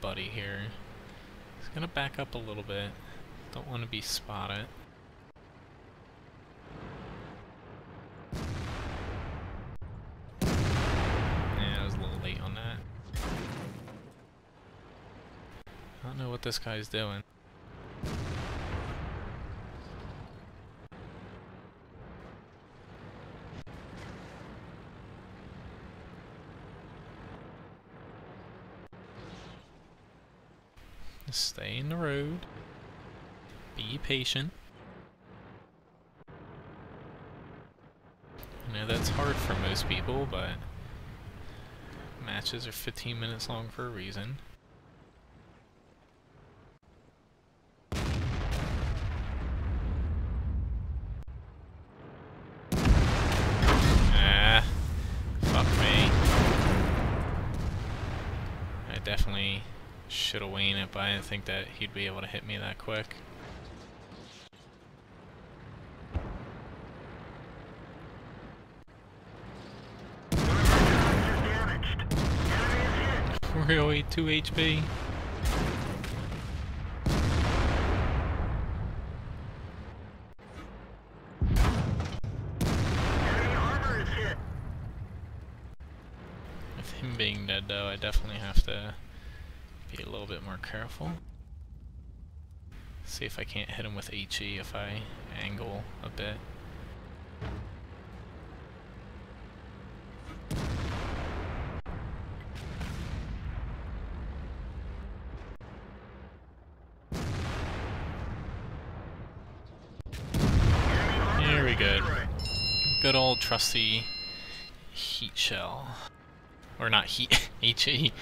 buddy here. He's gonna back up a little bit. Don't want to be spotted. I don't know what this guy's doing. Just stay in the road. Be patient. I know that's hard for most people, but matches are 15 minutes long for a reason. Definitely should have winged it, but I didn't think that he'd be able to hit me that quick. Really? 2 HP? With him being dead though, I definitely have to be a little bit more careful. See if I can't hit him with HE if I angle a bit. Here we go. Good old trusty heat shell. Or not heat, HE.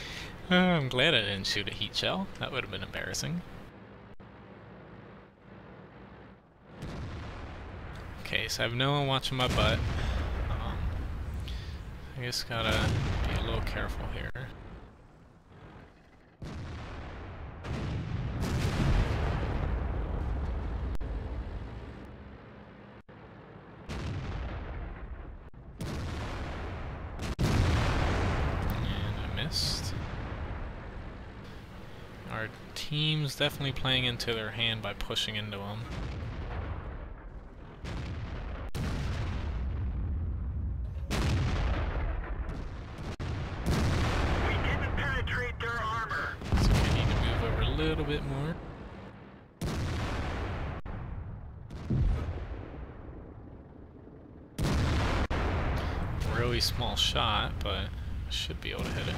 I'm glad I didn't shoot a heat shell. That would have been embarrassing. Okay, so I have no one watching my butt. I just gotta be a little careful here. Our team's definitely playing into their hand by pushing into them. We didn't penetrate their armor. So we need to move over a little bit more. Really small shot, but I should be able to hit it.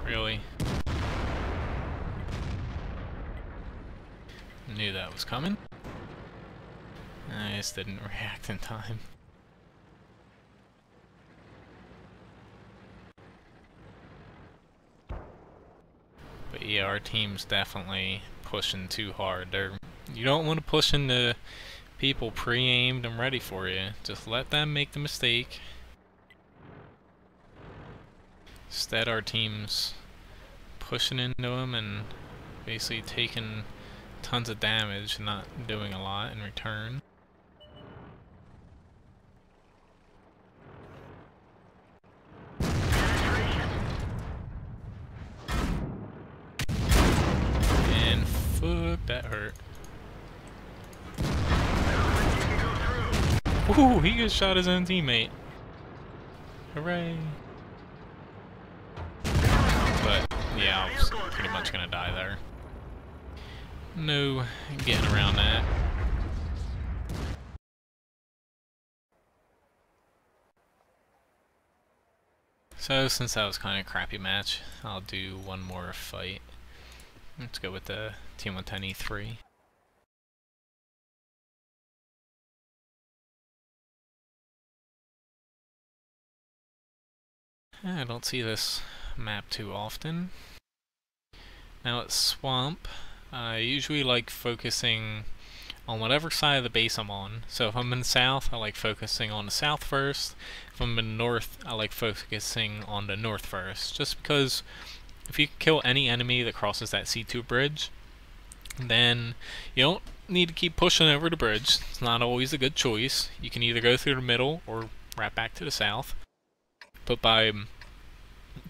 Really? Knew that was coming. I just didn't react in time. But yeah, our team's definitely pushing too hard. You don't want to push into people pre-aimed and ready for you. Just let them make the mistake. Instead, our team's pushing into them and basically taking tons of damage and not doing a lot in return. And fuck, that hurt. Ooh, he just shot his own teammate. Hooray. But yeah, I was pretty much gonna die there. No getting around that. So since that was kind of a crappy match, I'll do one more fight. Let's go with the T110 E3. I don't see this map too often. Now it's Swamp. I usually like focusing on whatever side of the base I'm on. So if I'm in the south, I like focusing on the south first. If I'm in the north, I like focusing on the north first. Just because if you kill any enemy that crosses that C2 bridge, then you don't need to keep pushing over the bridge. It's not always a good choice. You can either go through the middle or wrap back to the south. But by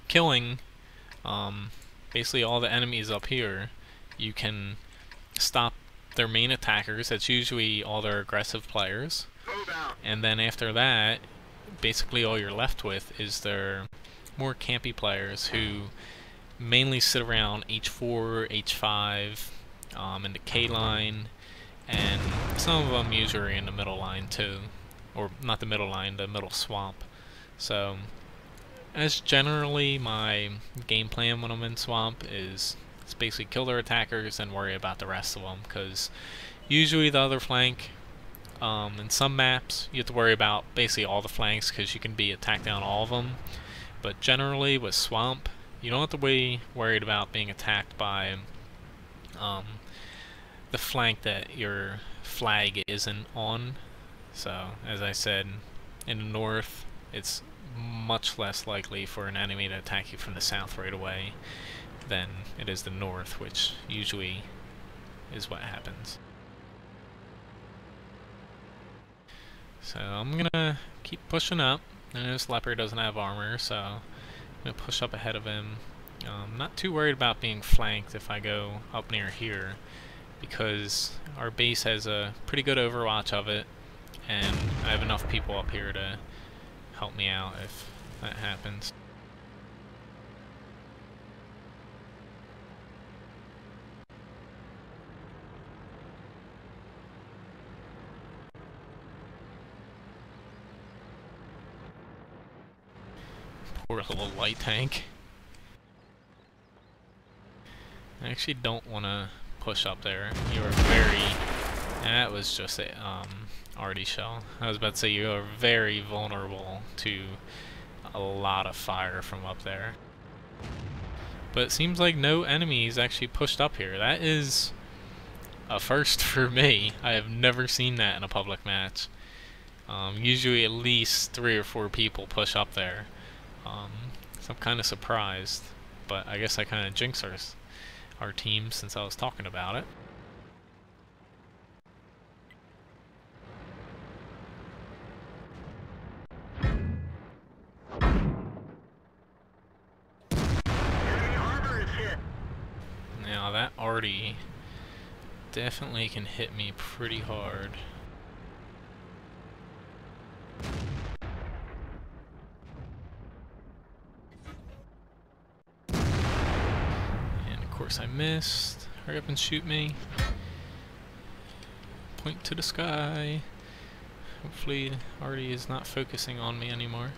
killing basically all the enemies up here, you can stop their main attackers. That's usually all their aggressive players. And then after that, basically all you're left with is their more campy players who mainly sit around H4, H5, in the K line, and some of them usually in the middle line too. Or not the middle line, the middle swamp. So as generally my game plan when I'm in Swamp is it's basically kill their attackers and worry about the rest of them, because usually the other flank, in some maps you have to worry about basically all the flanks because you can be attacked down all of them, but generally with Swamp you don't have to be worried about being attacked by um, the flank that your flag isn't on. So, as I said, in the north, it's much less likely for an enemy to attack you from the south right away than it is the north, which usually is what happens. So I'm gonna keep pushing up. I know this leopard doesn't have armor, so I'm gonna push up ahead of him. Not too worried about being flanked if I go up near here, because our base has a pretty good overwatch of it, and I have enough people up here to help me out if that happens. Poor little light tank. I actually don't want to push up there. You are very... That was just a arty shell. I was about to say you are very vulnerable to a lot of fire from up there. But it seems like no enemies actually pushed up here. That is a first for me. I have never seen that in a public match. Usually at least 3 or 4 people push up there. So I'm kind of surprised. But I guess I kind of jinxed our team since I was talking about it. Now that arty definitely can hit me pretty hard. And of course I missed. Hurry up and shoot me. Point to the sky. Hopefully arty is not focusing on me anymore.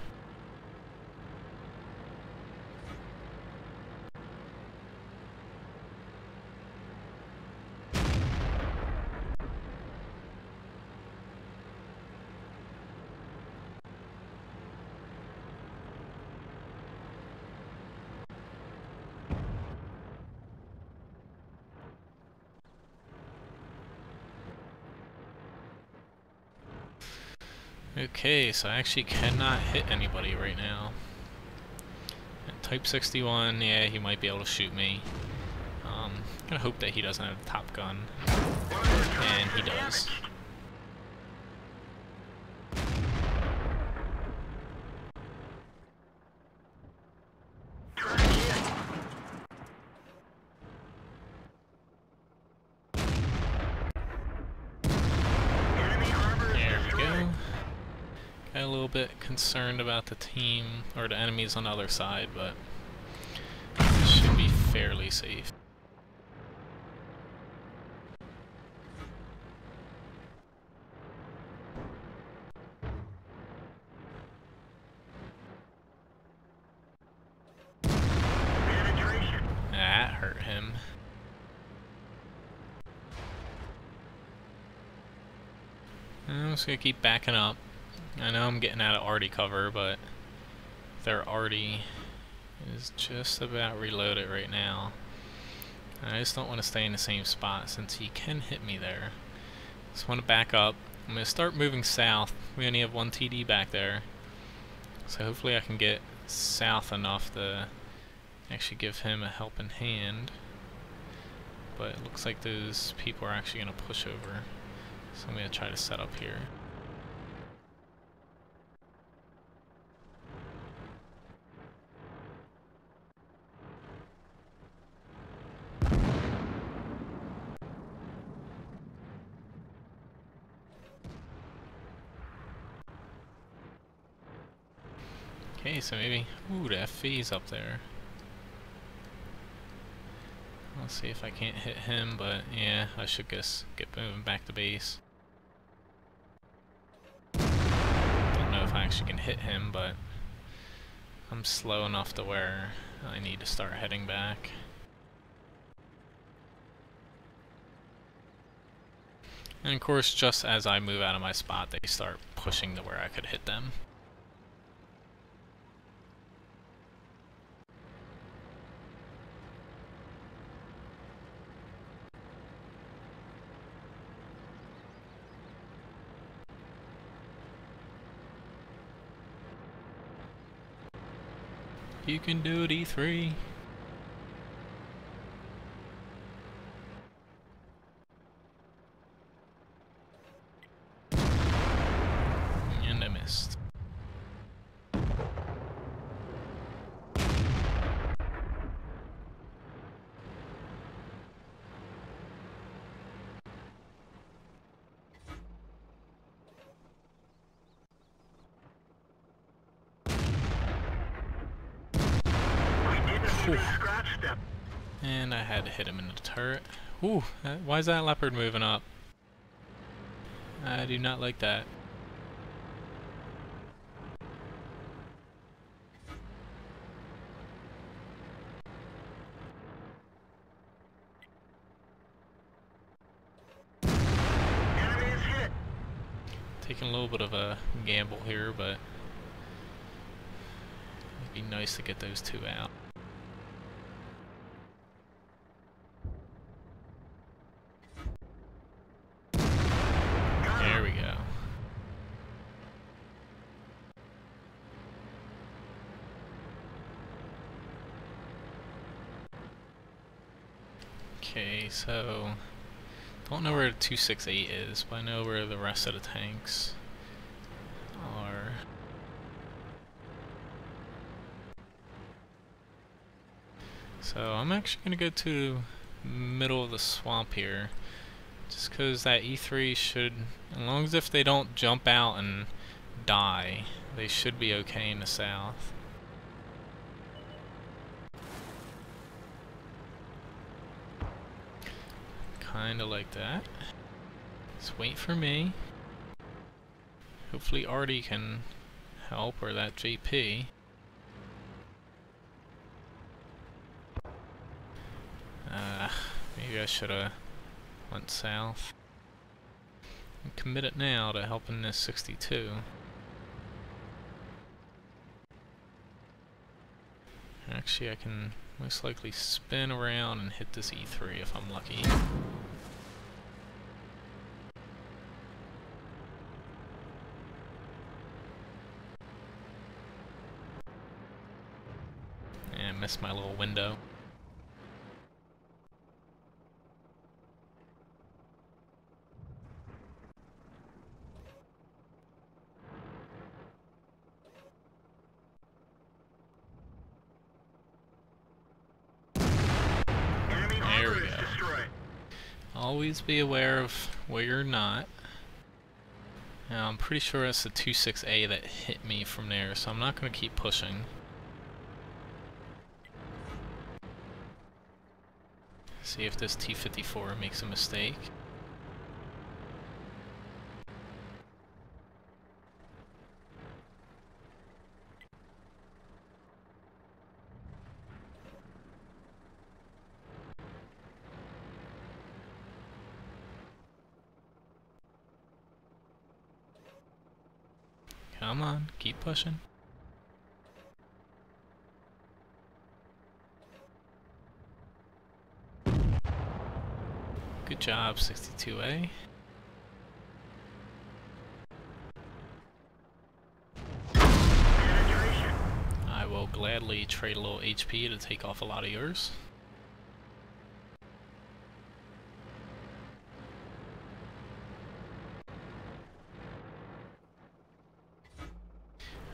Okay, so I actually cannot hit anybody right now. At Type 61, yeah, he might be able to shoot me. Gonna hope that he doesn't have the top gun. And he does. A little bit concerned about the team, or the enemies on the other side, but it should be fairly safe. That hurt him. I'm just gonna keep backing up. I know I'm getting out of arty cover, but their arty is just about reloaded right now. I just don't want to stay in the same spot since he can hit me there. Just want to back up. I'm going to start moving south. We only have 1 TD back there. So hopefully I can get south enough to actually give him a helping hand. But it looks like those people are actually going to push over. So I'm going to try to set up here. Okay, so maybe... Ooh, the FV's up there. Let's see if I can't hit him, but yeah, I should just get moving back to base. Don't know if I actually can hit him, but I'm slow enough to where I need to start heading back. And of course, just as I move out of my spot, they start pushing to where I could hit them. You can do it, E3. And I missed. And I had to hit him in the turret. Ooh, why is that leopard moving up? I do not like that. Taking a little bit of a gamble here, but it'd be nice to get those two out. There we go. Okay, so don't know where 268 is, but I know where the rest of the tanks are. So I'm actually gonna go to the middle of the swamp here, just because that E3 should, as long as if they don't jump out and die, they should be okay in the south. Kinda like that. Just wait for me. Hopefully Artie can help, or that JP. Maybe I should've went south. I'm committed now to helping this 62. Actually, I can most likely spin around and hit this E3 if I'm lucky. And missed my little window. There we go. Always be aware of where you're not. Now, I'm pretty sure it's the 26A that hit me from there, so I'm not going to keep pushing. See if this T-54 makes a mistake. Come on, keep pushing. Good job, 62A. I will gladly trade a little HP to take off a lot of yours.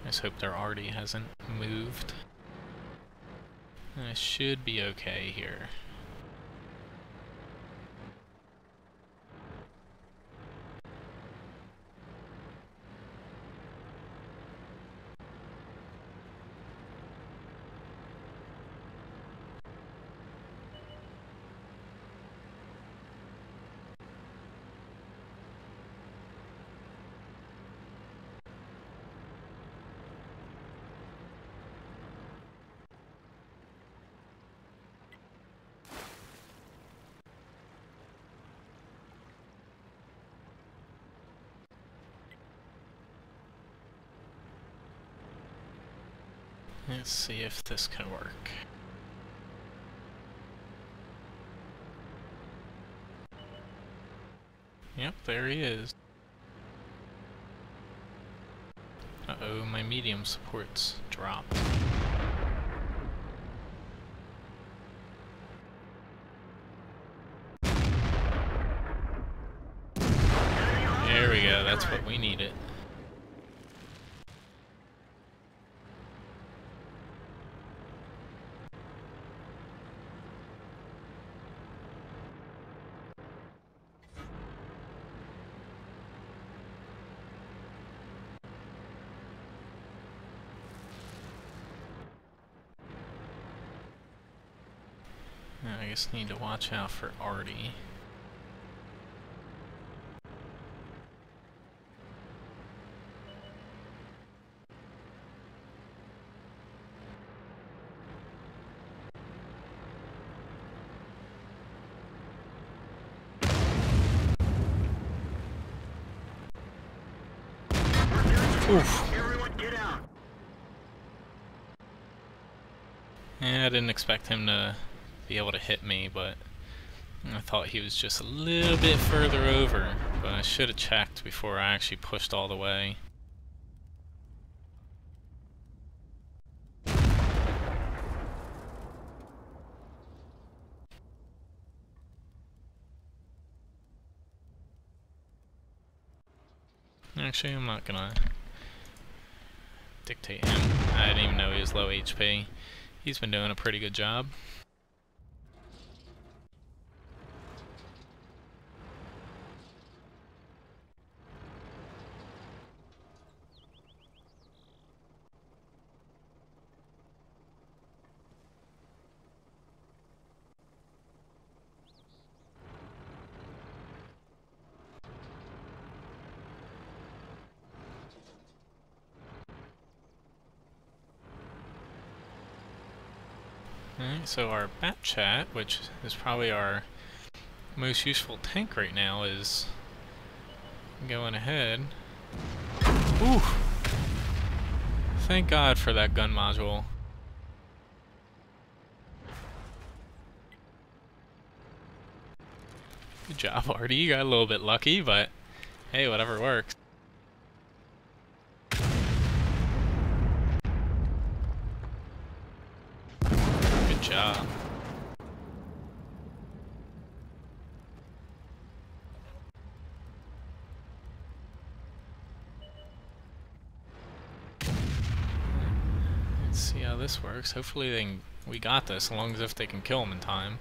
I just hope their Artie hasn't moved. I should be okay here. Let's see if this can work. Yep, there he is. Uh-oh, my medium supports dropped. we go, that's what we needed. I just need to watch out for Artie. Oof. Everyone get out. Yeah, I didn't expect him to be able to hit me, but I thought he was just a little bit further over, but I should have checked before I actually pushed all the way. Actually, I'm not gonna dictate him. I didn't even know he was low HP. He's been doing a pretty good job. Alright, so our bat chat, which is probably our most useful tank right now, is going ahead. Ooh! Thank God for that gun module. Good job, Artie. You got a little bit lucky, but hey, whatever works. Good job. Let's see how this works. Hopefully we got this, as long as if they can kill him in time.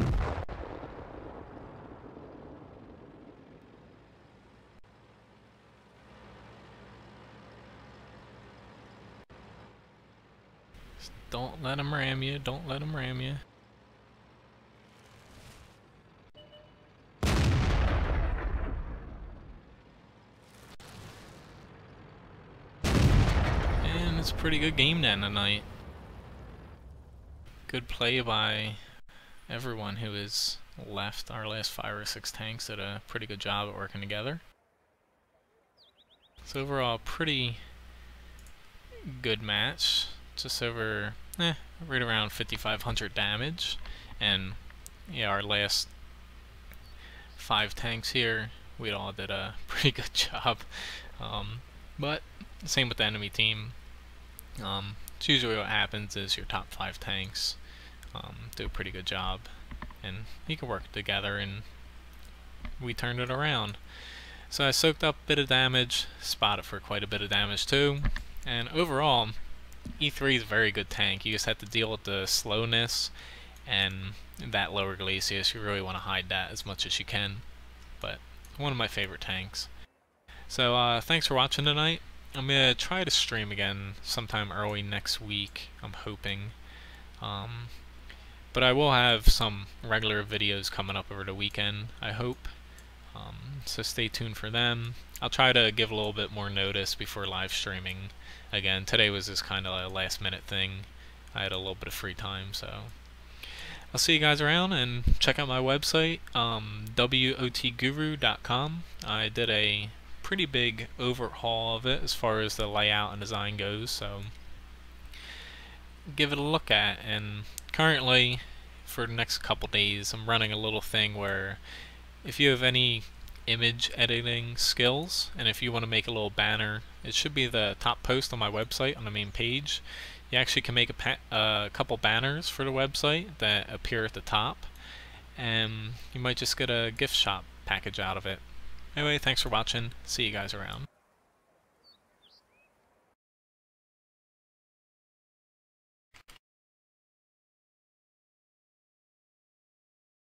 Just don't let him ram you. Don't let him ram you. And it's a pretty good game then tonight. Good play by everyone who is left. Our last 5 or 6 tanks did a pretty good job at working together. So overall, pretty good match. Just over, right around 5,500 damage. And yeah, our last 5 tanks here, we all did a pretty good job. But same with the enemy team. It's usually what happens is your top 5 tanks do a pretty good job, and you can work together, and we turned it around. So I soaked up a bit of damage, spotted for quite a bit of damage too, and overall, E3 is a very good tank. You just have to deal with the slowness and that lower Glacius. You really want to hide that as much as you can, but one of my favorite tanks. So thanks for watching tonight. I'm going to try to stream again sometime early next week, I'm hoping. But I will have some regular videos coming up over the weekend, I hope. So stay tuned for them. I'll try to give a little bit more notice before live streaming. Again, today was just kind of a last minute thing. I had a little bit of free time, so I'll see you guys around, and check out my website, wotguru.com. I did a pretty big overhaul of it as far as the layout and design goes, so give it a look at. And currently, for the next couple days, I'm running a little thing where if you have any image editing skills, and if you want to make a little banner, it should be the top post on my website on the main page. You actually can make a couple banners for the website that appear at the top, and you might just get a gift shop package out of it. Anyway, thanks for watching. See you guys around.